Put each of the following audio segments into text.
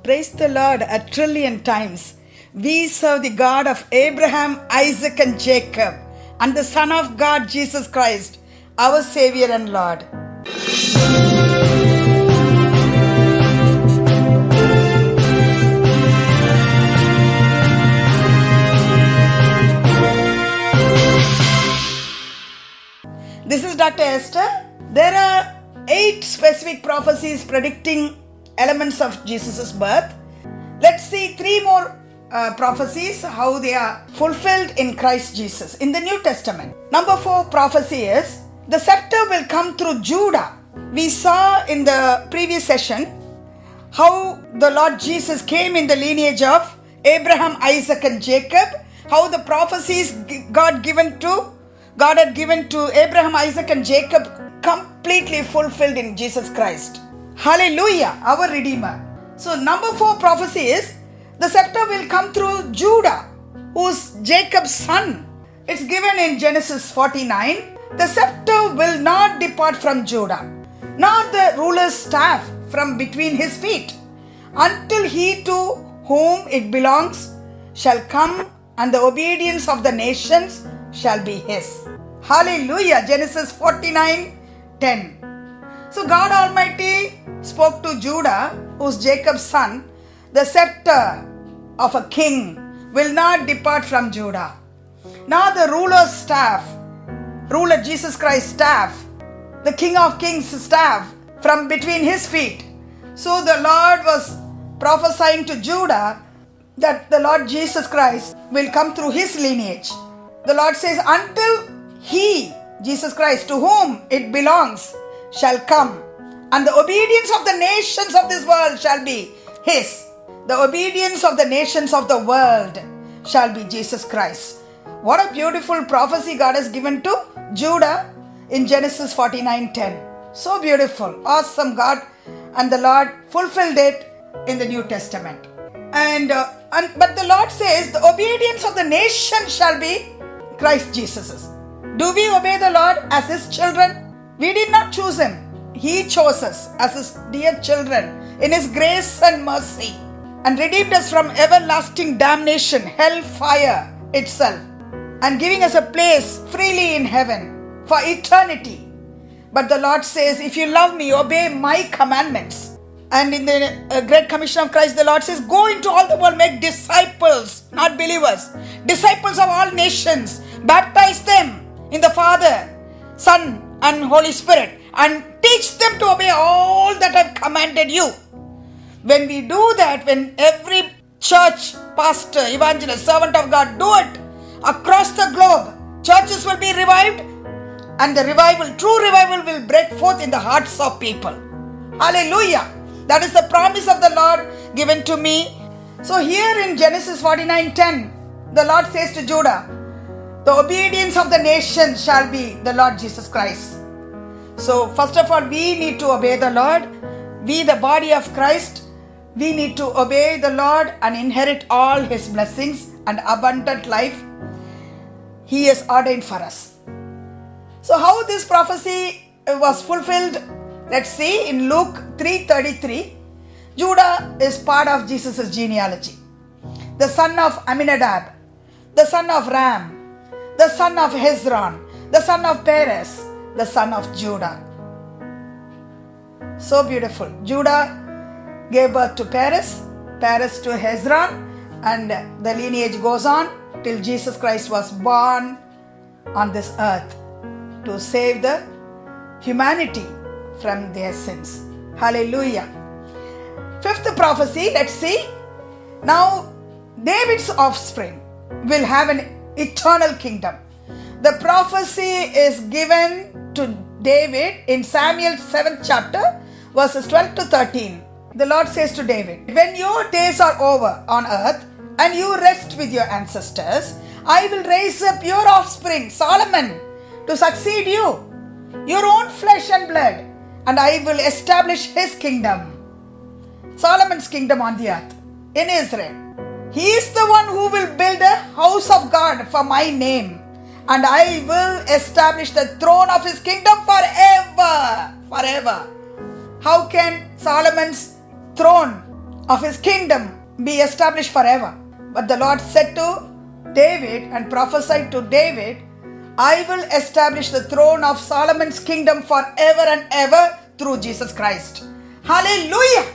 Praise the Lord a trillion times. We serve the God of Abraham, Isaac, and Jacob, and the Son of God, Jesus Christ, our Savior and Lord. This is Dr. Esther. There are 8 specific prophecies predicting elements of Jesus' birth. Let's see 3 more prophecies, how they are fulfilled in Christ Jesus in the New Testament. Number 4 prophecy is, the scepter will come through Judah. We saw in the previous session how the Lord Jesus came in the lineage of Abraham, Isaac, and Jacob, how the prophecies God had given to Abraham, Isaac, and Jacob completely fulfilled in Jesus Christ. Hallelujah, our Redeemer. So number 4 prophecy is, the scepter will come through Judah, who's Jacob's son. It's given in Genesis 49. The scepter will not depart from Judah, nor the ruler's staff from between his feet, until he to whom it belongs shall come, and the obedience of the nations shall be his. Hallelujah. Genesis 49:10. So God Almighty spoke to Judah, who's Jacob's son, the scepter of a king will not depart from Judah, nor the ruler's staff, ruler Jesus Christ's staff, the King of Kings' staff from between his feet. So the Lord was prophesying to Judah that the Lord Jesus Christ will come through his lineage. The Lord says, until he, Jesus Christ, to whom it belongs, shall come, and the obedience of the nations of this world shall be his. The obedience of the nations of the world shall be Jesus Christ. What a beautiful prophecy God has given to Judah in Genesis 49:10. So beautiful, awesome God, and the Lord fulfilled it in the New Testament. But the Lord says the obedience of the nation shall be Christ Jesus'. Do we obey the Lord as his children? We did not choose him. He chose us as his dear children in his grace and mercy, and redeemed us from everlasting damnation, hell fire itself, and giving us a place freely in heaven for eternity. But the Lord says, if you love me, obey my commandments. And in the Great Commission of Christ, the Lord says, go into all the world, make disciples, not believers, disciples of all nations, baptize them in the Father, Son, and Holy Spirit, and teach them to obey all that I've commanded you. When we do that, when every church, pastor, evangelist, servant of God do it across the globe, churches will be revived, and the revival, true revival, will break forth in the hearts of people. Hallelujah. That is the promise of the Lord given to me. So here in Genesis 49:10, the Lord says to Judah, the obedience of the nation shall be the Lord Jesus Christ. So first of all, we need to obey the Lord. We, the body of Christ, we need to obey the Lord and inherit all his blessings and abundant life he has ordained for us. So how this prophecy was fulfilled, let's see in Luke 3:33. Judah is part of Jesus' genealogy. The son of Aminadab, the son of Ram, the son of Hezron, the son of Perez, the son of Judah. So beautiful. Judah gave birth to Perez, Perez to Hezron, and the lineage goes on till Jesus Christ was born on this earth to save the humanity from their sins. Hallelujah. 5th prophecy, let's see. Now, David's offspring will have an eternal kingdom. The prophecy is given to David in Samuel 7th chapter, verses 12 to 13. The Lord says to David, when your days are over on earth and you rest with your ancestors, I will raise up your offspring, Solomon, to succeed you, your own flesh and blood, and I will establish his kingdom, Solomon's kingdom on the earth, in Israel. He is the one who will build a house of God for my name, and I will establish the throne of his kingdom forever. Forever. How can Solomon's throne of his kingdom be established forever. But the Lord said to David and prophesied to David, I will establish the throne of Solomon's kingdom forever and ever through Jesus Christ. Hallelujah!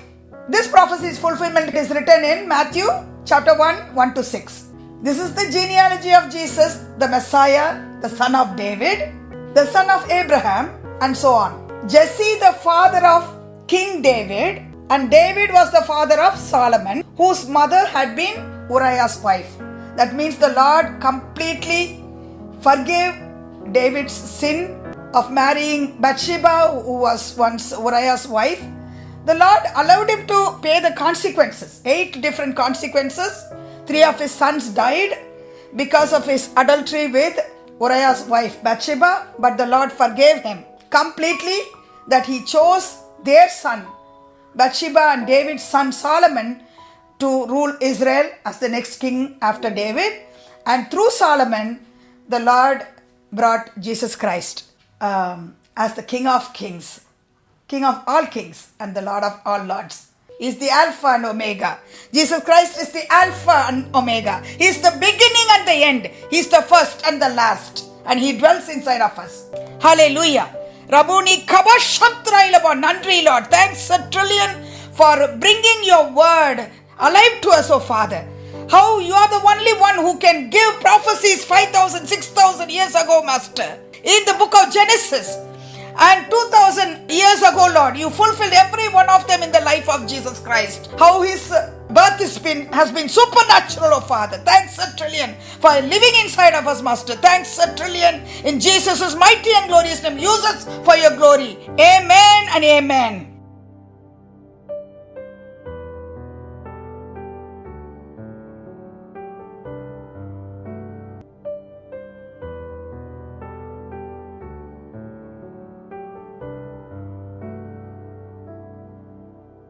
This prophecy's fulfillment is written in Matthew chapter 1, 1 to 6. This is the genealogy of Jesus, the Messiah, the son of David, the son of Abraham, and so on. Jesse, the father of King David, and David was the father of Solomon, whose mother had been Uriah's wife. That means the Lord completely forgave David's sin of marrying Bathsheba, who was once Uriah's wife. The Lord allowed him to pay the consequences, 8 different consequences. 3 of his sons died because of his adultery with Uriah's wife Bathsheba, but the Lord forgave him completely, that he chose their son Bathsheba and David's son Solomon to rule Israel as the next king after David. And through Solomon, the Lord brought Jesus Christ as the King of Kings, King of all kings and the Lord of all lords. He is the Alpha and Omega. Jesus Christ is the Alpha and Omega. He is the beginning and the end. He is the first and the last. And He dwells inside of us. Hallelujah. Rabuni Kabashantrailaba Nandri Lord. Thanks a trillion for bringing your word alive to us, O Father. How you are the only one who can give prophecies 5,000, 6,000 years ago, Master. In the book of Genesis. And 2,000 years ago, Lord, you fulfilled every one of them in the life of Jesus Christ. How his birth has been supernatural, oh Father. Thanks a trillion for living inside of us, Master. Thanks a trillion in Jesus' mighty and glorious name. Use us for your glory. Amen and amen.